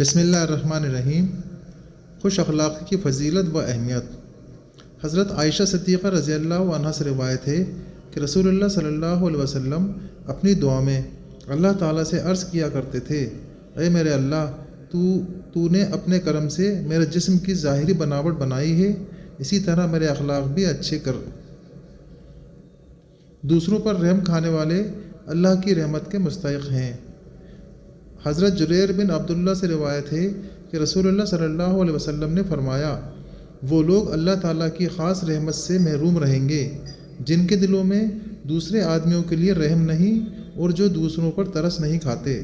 بسم اللہ الرحمن الرحیم۔ خوش اخلاقی کی فضیلت و اہمیت۔ حضرت عائشہ صدیقہ رضی اللہ عنہا سے روایت ہے کہ رسول اللہ صلی اللہ علیہ وسلم اپنی دعا میں اللہ تعالیٰ سے عرض کیا کرتے تھے، اے میرے اللہ، تو نے اپنے کرم سے میرے جسم کی ظاہری بناوٹ بنائی ہے، اسی طرح میرے اخلاق بھی اچھے کر۔ دوسروں پر رحم کھانے والے اللہ کی رحمت کے مستحق ہیں۔ حضرت جریر بن عبداللہ سے روایت ہے کہ رسول اللہ صلی اللہ علیہ وسلم نے فرمایا، وہ لوگ اللہ تعالیٰ کی خاص رحمت سے محروم رہیں گے جن کے دلوں میں دوسرے آدمیوں کے لیے رحم نہیں اور جو دوسروں پر ترس نہیں کھاتے۔